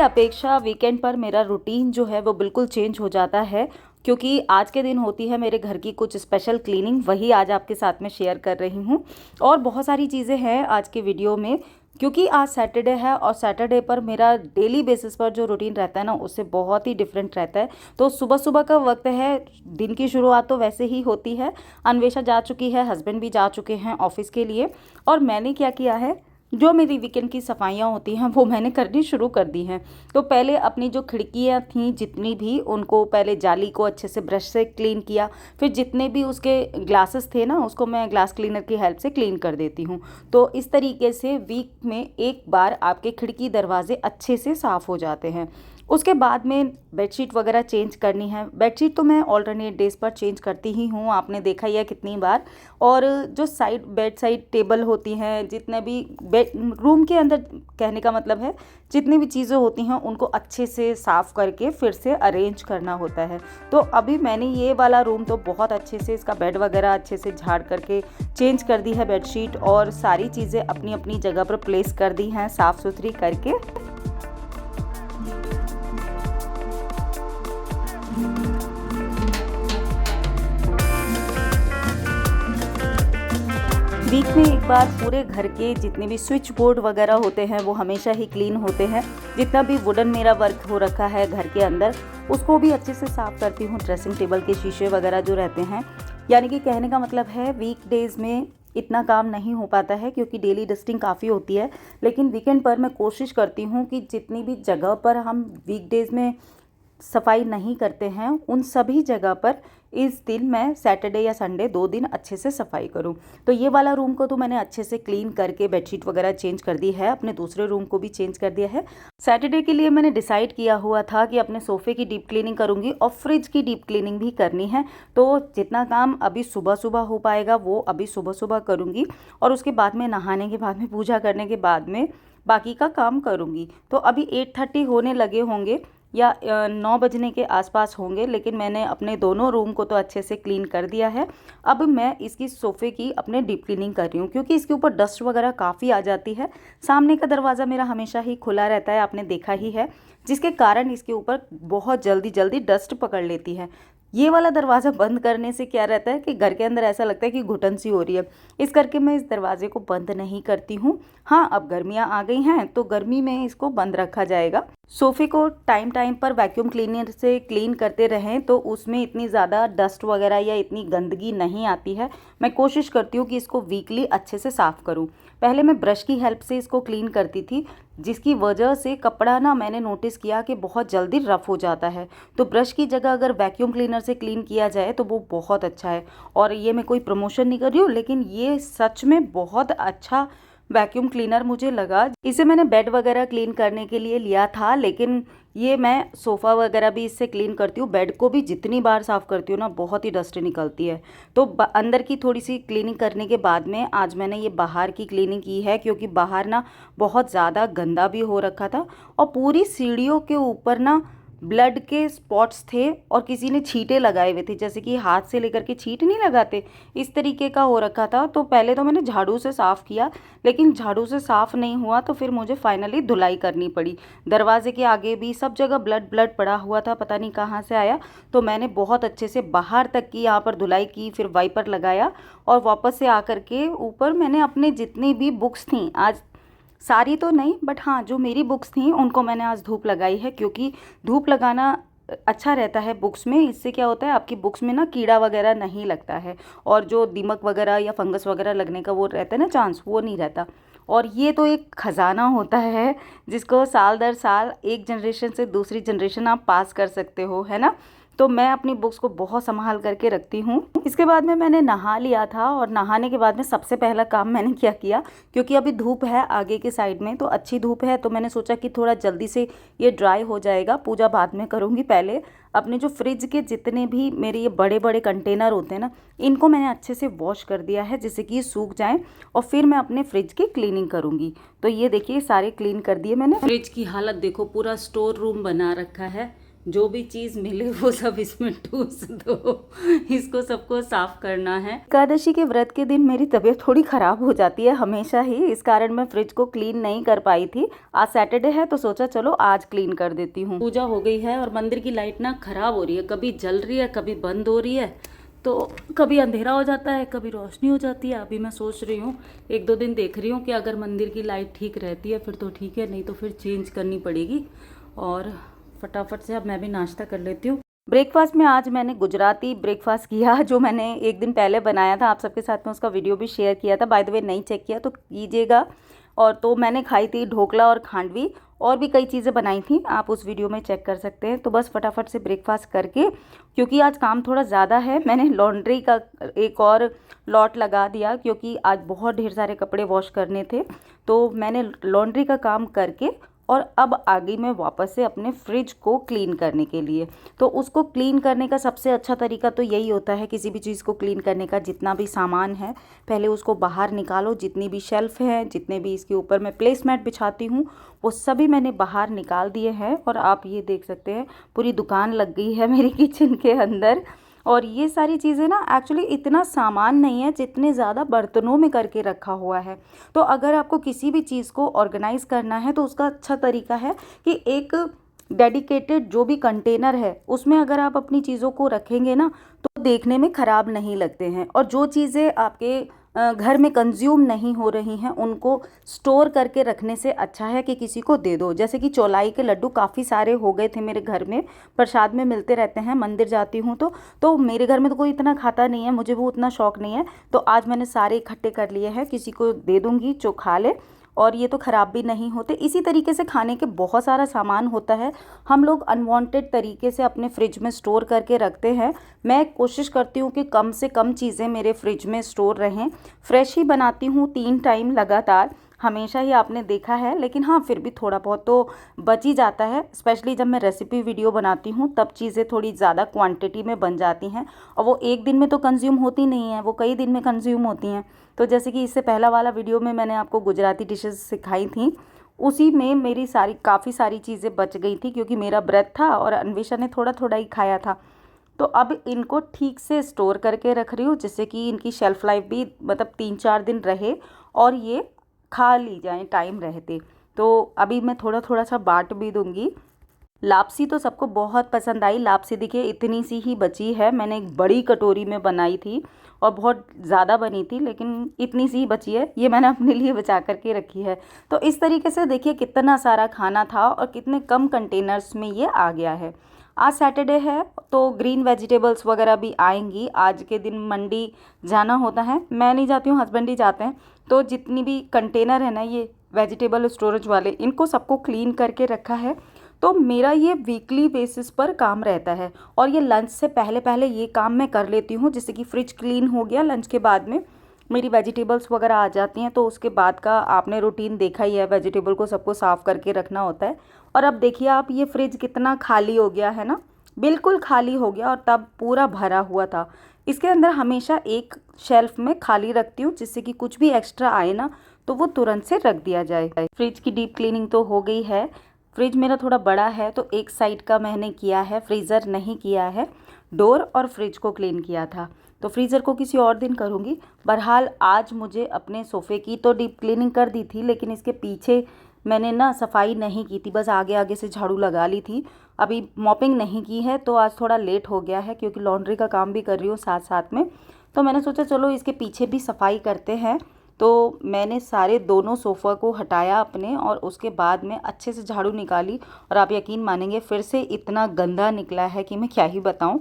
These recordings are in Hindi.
अपेक्षा वीकेंड पर मेरा रूटीन जो है वो बिल्कुल चेंज हो जाता है, क्योंकि आज के दिन होती है मेरे घर की कुछ स्पेशल क्लीनिंग, वही आज आपके साथ में शेयर कर रही हूँ। और बहुत सारी चीज़ें हैं आज के वीडियो में, क्योंकि आज सैटरडे है और सैटरडे पर मेरा डेली बेसिस पर जो रूटीन रहता है ना, उससे बहुत ही डिफरेंट रहता है। तो सुबह सुबह का वक्त है, दिन की शुरुआत तो वैसे ही होती है। अन्वेषा जा चुकी है, हस्बैंड भी जा चुके हैं ऑफिस के लिए, और मैंने क्या किया है, जो मेरी वीकेंड की सफाइयाँ होती हैं वो मैंने करनी शुरू कर दी हैं। तो पहले अपनी जो खिड़कियाँ थीं जितनी भी, उनको पहले जाली को अच्छे से ब्रश से क्लीन किया। फिर जितने भी उसके ग्लासेस थे ना, उसको मैं ग्लास क्लीनर की हेल्प से क्लीन कर देती हूँ। तो इस तरीके से वीक में एक बार आपके खिड़की दरवाजे अच्छे से साफ़ हो जाते हैं। उसके बाद में बेडशीट वगैरह चेंज करनी है। बेडशीट तो मैं ऑल्टरनेट डेज़ पर चेंज करती ही हूँ, आपने देखा ही है कितनी बार। और जो बेड साइड टेबल होती हैं, जितने भी बेड रूम के अंदर, कहने का मतलब है जितनी भी चीज़ें होती हैं उनको अच्छे से साफ़ करके फिर से अरेंज करना होता है। तो अभी मैंने ये वाला रूम तो बहुत अच्छे से, इसका बेड वगैरह अच्छे से झाड़ करके चेंज कर दी है बेडशीट, और सारी चीज़ें अपनी अपनी जगह पर प्लेस कर दी हैं साफ़ सुथरी करके। वीक में एक बार पूरे घर के जितने भी स्विच बोर्ड वगैरह होते हैं वो हमेशा ही क्लीन होते हैं। जितना भी वुडन मेरा वर्क हो रखा है घर के अंदर, उसको भी अच्छे से साफ़ करती हूँ। ड्रेसिंग टेबल के शीशे वगैरह जो रहते हैं, यानी कि कहने का मतलब है वीक डेज़ में इतना काम नहीं हो पाता है क्योंकि डेली डस्टिंग काफ़ी होती है। लेकिन वीकेंड पर मैं कोशिश करती हूँ कि जितनी भी जगह पर हम वीक डेज़ में सफाई नहीं करते हैं, उन सभी जगह पर इस दिन मैं सैटरडे या संडे 2 दिन अच्छे से सफाई करूं। तो ये वाला रूम को तो मैंने अच्छे से क्लीन करके बेडशीट वगैरह चेंज कर दी है, अपने दूसरे रूम को भी चेंज कर दिया है। सैटरडे के लिए मैंने डिसाइड किया हुआ था कि अपने सोफ़े की डीप क्लीनिंग करूंगी और फ्रिज की डीप क्लीनिंग भी करनी है। तो जितना काम अभी सुबह सुबह हो पाएगा वो अभी सुबह सुबह करूँगी, और उसके बाद में नहाने के बाद में, पूजा करने के बाद में बाकी का काम करूँगी। तो अभी 8:30 होने लगे होंगे या 9 बजने के आसपास होंगे, लेकिन मैंने अपने दोनों रूम को तो अच्छे से क्लीन कर दिया है। अब मैं इसकी सोफ़े की अपने डीप क्लीनिंग कर रही हूँ, क्योंकि इसके ऊपर डस्ट वगैरह काफ़ी आ जाती है। सामने का दरवाज़ा मेरा हमेशा ही खुला रहता है, आपने देखा ही है, जिसके कारण इसके ऊपर बहुत जल्दी जल्दी डस्ट पकड़ लेती है। ये वाला दरवाज़ा बंद करने से क्या रहता है कि घर के अंदर ऐसा लगता है कि घुटन सी हो रही है, इस करके मैं इस दरवाजे को बंद नहीं करती हूँ। हाँ, अब गर्मियाँ आ गई हैं तो गर्मी में इसको बंद रखा जाएगा। सोफ़े को टाइम टाइम पर वैक्यूम क्लीनर से क्लीन करते रहें तो उसमें इतनी ज़्यादा डस्ट वगैरह या इतनी गंदगी नहीं आती है। मैं कोशिश करती हूँ कि इसको वीकली अच्छे से साफ़ करूँ। पहले मैं ब्रश की हेल्प से इसको क्लीन करती थी, जिसकी वजह से कपड़ा ना, मैंने नोटिस किया कि बहुत जल्दी रफ़ हो जाता है। तो ब्रश की जगह अगर वैक्यूम क्लीनर से क्लीन किया जाए तो वो बहुत अच्छा है। और ये मैं कोई प्रमोशन नहीं कर रही हूँ, लेकिन ये सच में बहुत अच्छा वैक्यूम क्लीनर मुझे लगा। इसे मैंने बेड वगैरह क्लीन करने के लिए लिया था, लेकिन ये मैं सोफ़ा वगैरह भी इससे क्लीन करती हूँ। बेड को भी जितनी बार साफ़ करती हूँ ना, बहुत ही डस्ट निकलती है। तो अंदर की थोड़ी सी क्लीनिंग करने के बाद में आज मैंने ये बाहर की क्लीनिंग की है, क्योंकि बाहर ना बहुत ज़्यादा गंदा भी हो रखा था, और पूरी सीढ़ियों के ऊपर ना ब्लड के स्पॉट्स थे, और किसी ने छींटे लगाए हुए थे, जैसे कि हाथ से लेकर के छींट नहीं लगाते, इस तरीके का हो रखा था। तो पहले तो मैंने झाड़ू से साफ़ किया, लेकिन झाड़ू से साफ़ नहीं हुआ तो फिर मुझे फाइनली धुलाई करनी पड़ी। दरवाजे के आगे भी सब जगह ब्लड ब्लड पड़ा हुआ था, पता नहीं कहाँ से आया। तो मैंने बहुत अच्छे से बाहर तक की यहाँ पर धुलाई की, फिर वाइपर लगाया, और वापस से आकर के ऊपर मैंने अपने जितनी भी बुक्स थी, आज सारी तो नहीं बट हाँ जो मेरी बुक्स थी उनको मैंने आज धूप लगाई है, क्योंकि धूप लगाना अच्छा रहता है बुक्स में। इससे क्या होता है, आपकी बुक्स में ना कीड़ा वगैरह नहीं लगता है, और जो दीमक वगैरह या फंगस वगैरह लगने का वो रहता है ना चांस, वो नहीं रहता। और ये तो एक ख़जाना होता है जिसको साल दर साल एक जनरेशन से दूसरी जनरेशन आप पास कर सकते हो, है ना। तो मैं अपनी बुक्स को बहुत संभाल करके रखती हूँ। इसके बाद में मैंने नहा लिया था, और नहाने के बाद में सबसे पहला काम मैंने क्या किया, क्योंकि अभी धूप है आगे की साइड में, तो अच्छी धूप है, तो मैंने सोचा कि थोड़ा जल्दी से ये ड्राई हो जाएगा, पूजा बाद में करूँगी। पहले अपने जो फ्रिज के जितने भी मेरे ये बड़े बड़े कंटेनर होते हैं ना, इनको मैंने अच्छे से वॉश कर दिया है, जिससे कि ये सूख जाएँ, और फिर मैं अपने फ्रिज की क्लीनिंग करूँगी। तो ये देखिए सारे क्लीन कर दिए मैंने। फ्रिज की हालत देखो, पूरा स्टोर रूम बना रखा है, जो भी चीज़ मिले वो सब इसमें ठूस दो। इसको सबको साफ करना है। एकादशी के व्रत के दिन मेरी तबीयत थोड़ी ख़राब हो जाती है हमेशा ही, इस कारण मैं फ्रिज को क्लीन नहीं कर पाई थी। आज सैटरडे है तो सोचा चलो आज क्लीन कर देती हूँ। पूजा हो गई है और मंदिर की लाइट ना ख़राब हो रही है, कभी जल रही है कभी बंद हो रही है, तो कभी अंधेरा हो जाता है कभी रोशनी हो जाती है। अभी मैं सोच रही हूँ 1-2 दिन देख रही हूँ कि अगर मंदिर की लाइट ठीक रहती है फिर तो ठीक है, नहीं तो फिर चेंज करनी पड़ेगी। और फटाफट से अब मैं भी नाश्ता कर लेती हूँ। ब्रेकफास्ट में आज मैंने गुजराती ब्रेकफास्ट किया, जो मैंने एक दिन पहले बनाया था, आप सबके साथ में उसका वीडियो भी शेयर किया था। बाय द वे नहीं चेक किया तो कीजिएगा। और तो मैंने खाई थी ढोकला और खांडवी, और भी कई चीज़ें बनाई थी, आप उस वीडियो में चेक कर सकते हैं। तो बस फटाफट से ब्रेकफास्ट करके, क्योंकि आज काम थोड़ा ज़्यादा है, मैंने लॉन्ड्री का एक और लॉट लगा दिया, क्योंकि आज बहुत ढेर सारे कपड़े वॉश करने थे। तो मैंने लॉन्ड्री का काम करके और अब आ गई मैं वापस से अपने फ्रिज को क्लीन करने के लिए। तो उसको क्लीन करने का सबसे अच्छा तरीका तो यही होता है, किसी भी चीज़ को क्लीन करने का, जितना भी सामान है पहले उसको बाहर निकालो। जितनी भी शेल्फ हैं, जितने भी इसके ऊपर मैं प्लेसमेट बिछाती हूँ, वो सभी मैंने बाहर निकाल दिए हैं। और आप ये देख सकते हैं पूरी दुकान लग गई है मेरी किचन के अंदर। और ये सारी चीज़ें ना एक्चुअली इतना सामान नहीं है जितने ज़्यादा बर्तनों में करके रखा हुआ है। तो अगर आपको किसी भी चीज़ को ऑर्गेनाइज करना है तो उसका अच्छा तरीका है कि एक डेडिकेटेड जो भी कंटेनर है उसमें अगर आप अपनी चीज़ों को रखेंगे ना तो देखने में ख़राब नहीं लगते हैं। और जो चीज़ें आपके घर में कंज्यूम नहीं हो रही हैं उनको स्टोर करके रखने से अच्छा है कि किसी को दे दो। जैसे कि चौलाई के लड्डू काफ़ी सारे हो गए थे मेरे घर में, प्रसाद में मिलते रहते हैं, मंदिर जाती हूँ तो मेरे घर में तो कोई इतना खाता नहीं है, मुझे वो उतना शौक नहीं है। तो आज मैंने सारे इकट्ठे कर लिए हैं, किसी को दे दूँगी जो खा ले, और ये तो ख़राब भी नहीं होते। इसी तरीके से खाने के बहुत सारा सामान होता है, हम लोग अनवांटेड तरीके से अपने फ्रिज में स्टोर करके रखते हैं। मैं कोशिश करती हूँ कि कम से कम चीज़ें मेरे फ्रिज में स्टोर रहें। फ्रेश ही बनाती हूँ 3 टाइम लगातार, हमेशा ही आपने देखा है, लेकिन हाँ फिर भी थोड़ा बहुत तो बच ही जाता है। स्पेशली जब मैं रेसिपी वीडियो बनाती हूँ तब चीज़ें थोड़ी ज़्यादा क्वांटिटी में बन जाती हैं, और वो एक दिन में तो कंज्यूम होती नहीं है, वो कई दिन में कंज्यूम होती हैं। तो जैसे कि इससे पहला वाला वीडियो में मैंने आपको गुजराती डिशेस सिखाई थी, उसी में मेरी काफ़ी सारी चीज़ें बच गई थी, क्योंकि मेरा व्रत था और अन्वेषा ने थोड़ा थोड़ा ही खाया था। तो अब इनको ठीक से स्टोर करके रख रही हूँ, जिससे कि इनकी शेल्फ़ लाइफ भी मतलब 3-4 दिन रहे और ये खा ली जाएँ टाइम रहते। तो अभी मैं थोड़ा थोड़ा सा बाँट भी दूँगी। लापसी तो सबको बहुत पसंद आई। लापसी देखिए इतनी सी ही बची है, मैंने एक बड़ी कटोरी में बनाई थी और बहुत ज़्यादा बनी थी, लेकिन इतनी सी ही बची है, ये मैंने अपने लिए बचा करके रखी है। तो इस तरीके से देखिए कितना सारा खाना था और कितने कम कंटेनर्स में ये आ गया है। आज सैटरडे है तो ग्रीन वेजिटेबल्स वगैरह भी आएंगी। आज के दिन मंडी जाना होता है, मैं नहीं जाती हूँ, हस्बैंड ही जाते हैं। तो जितनी भी कंटेनर है ना ये वेजिटेबल स्टोरेज वाले, इनको सबको क्लीन करके रखा है। तो मेरा ये वीकली बेसिस पर काम रहता है, और ये लंच से पहले पहले ये काम मैं कर लेती हूँ। जैसे कि फ्रिज क्लीन हो गया, लंच के बाद में मेरी वेजिटेबल्स वगैरह आ जाती हैं, तो उसके बाद का आपने रूटीन देखा ही है, वेजिटेबल को सबको साफ़ करके रखना होता है। और अब देखिए आप, ये फ्रिज कितना खाली हो गया है ना, बिल्कुल खाली हो गया, और तब पूरा भरा हुआ था। इसके अंदर हमेशा एक शेल्फ में खाली रखती हूँ, जिससे कि कुछ भी एक्स्ट्रा आए ना तो वो तुरंत से रख दिया जाए। फ्रिज की डीप क्लीनिंग तो हो गई है। फ्रिज मेरा थोड़ा बड़ा है तो एक साइड का मैंने किया है, फ्रीज़र नहीं किया है। डोर और फ्रिज को क्लीन किया था, तो फ्रीज़र को किसी और दिन करूँगी। बहरहाल आज मुझे अपने सोफ़े की तो डीप क्लीनिंग कर दी थी, लेकिन इसके पीछे मैंने ना सफाई नहीं की थी, बस आगे आगे से झाड़ू लगा ली थी। अभी मॉपिंग नहीं की है, तो आज थोड़ा लेट हो गया है, क्योंकि लॉन्ड्री का काम भी कर रही हूँ साथ साथ में। तो मैंने सोचा चलो इसके पीछे भी सफाई करते हैं। तो मैंने सारे दोनों सोफ़ा को हटाया अपने, और उसके बाद में अच्छे से झाड़ू निकाली, और आप यकीन मानेंगे फिर से इतना गंदा निकला है कि मैं क्या ही बताऊं।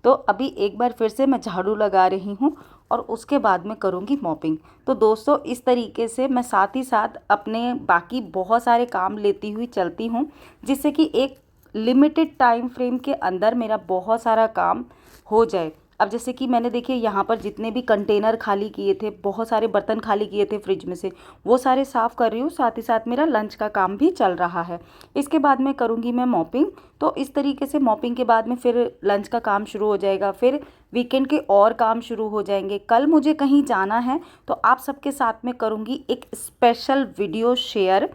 तो अभी एक बार फिर से मैं झाड़ू लगा रही हूं और उसके बाद में करूंगी मॉपिंग। तो दोस्तों इस तरीके से मैं साथ ही साथ अपने बाकी बहुत सारे काम लेती हुई चलती हूं, जिससे कि एक लिमिटेड टाइम फ्रेम के अंदर मेरा बहुत सारा काम हो जाए। अब जैसे कि मैंने देखिए यहाँ पर जितने भी कंटेनर खाली किए थे, बहुत सारे बर्तन खाली किए थे फ्रिज में से, वो सारे साफ़ कर रही हूँ। साथ ही साथ मेरा लंच का काम भी चल रहा है। इसके बाद में करूँगी मैं मॉपिंग। तो इस तरीके से मॉपिंग के बाद में फिर लंच का काम शुरू हो जाएगा, फिर वीकेंड के और काम शुरू हो जाएंगे। कल मुझे कहीं जाना है तो आप सबके साथ में करूँगी एक स्पेशल वीडियो शेयर,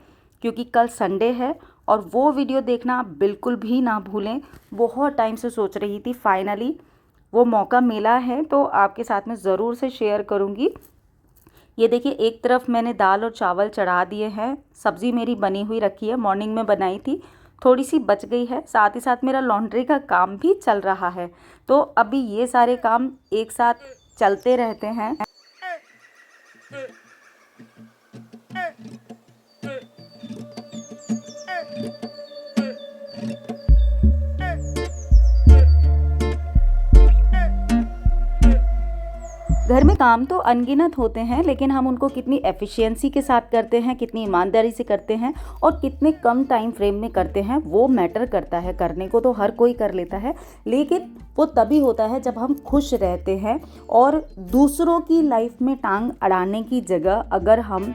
क्योंकि कल संडे है और वो वीडियो देखना बिल्कुल भी ना भूलें। बहुत टाइम से सोच रही थी, फाइनली वो मौका मिला है तो आपके साथ में ज़रूर से शेयर करूँगी। ये देखिए, एक तरफ मैंने दाल और चावल चढ़ा दिए हैं, सब्ज़ी मेरी बनी हुई रखी है, मॉर्निंग में बनाई थी, थोड़ी सी बच गई है। साथ ही साथ मेरा लॉन्ड्री का काम भी चल रहा है, तो अभी ये सारे काम एक साथ चलते रहते हैं। घर में काम तो अनगिनत होते हैं, लेकिन हम उनको कितनी एफिशिएंसी के साथ करते हैं, कितनी ईमानदारी से करते हैं और कितने कम टाइम फ्रेम में करते हैं, वो मैटर करता है। करने को तो हर कोई कर लेता है, लेकिन वो तभी होता है जब हम खुश रहते हैं। और दूसरों की लाइफ में टांग अड़ाने की जगह अगर हम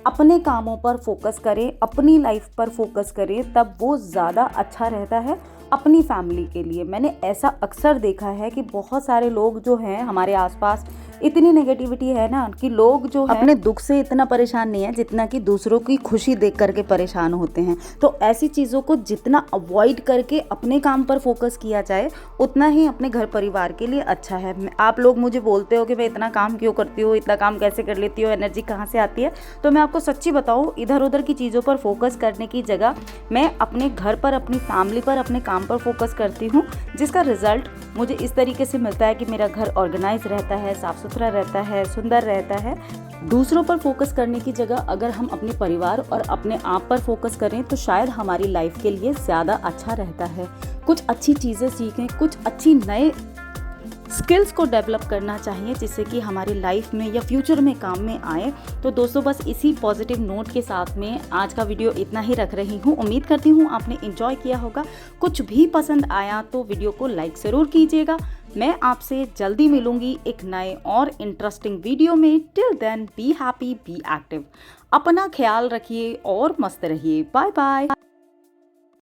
अपने कामों पर फोकस करें, अपनी लाइफ पर फोकस करें, तब वो ज़्यादा अच्छा रहता है अपनी फैमिली के लिए। मैंने ऐसा अक्सर देखा है कि बहुत सारे लोग जो हैं हमारे आसपास, इतनी नेगेटिविटी है ना कि लोग जो है अपने दुख से इतना परेशान नहीं है जितना कि दूसरों की खुशी देख करके परेशान होते हैं। तो ऐसी चीज़ों को जितना अवॉइड करके अपने काम पर फोकस किया जाए, उतना ही अपने घर परिवार के लिए अच्छा है। आप लोग मुझे बोलते हो कि मैं इतना काम क्यों करती हूँ, इतना काम कैसे कर लेती हो, एनर्जी कहाँ से आती है। तो मैं आपको सच्ची बताऊँ, इधर उधर की चीज़ों पर फोकस करने की जगह मैं अपने घर पर, अपनी फैमिली पर, अपने काम पर फोकस करती हूँ, जिसका रिजल्ट मुझे इस तरीके से मिलता है कि मेरा घर ऑर्गेनाइज रहता है, साफ सुथरा रहता है, सुंदर रहता है। दूसरों पर फोकस करने की जगह अगर हम अपने परिवार और अपने आप पर फोकस करें तो शायद हमारी लाइफ के लिए ज़्यादा अच्छा रहता है। कुछ अच्छी चीज़ें सीखें, कुछ अच्छी नए स्किल्स को डेवलप करना चाहिए जिससे कि हमारी लाइफ में या फ्यूचर में काम में आए। तो दोस्तों, बस इसी पॉजिटिव नोट के साथ में आज का वीडियो इतना ही रख रही हूँ। उम्मीद करती हूँ आपने एंजॉय किया होगा। कुछ भी पसंद आया तो वीडियो को लाइक ज़रूर कीजिएगा। मैं आपसे जल्दी मिलूंगी एक नए और इंटरेस्टिंग वीडियो में। Till then, be happy, be active, अपना ख्याल रखिए और मस्त रहिए। Bye bye.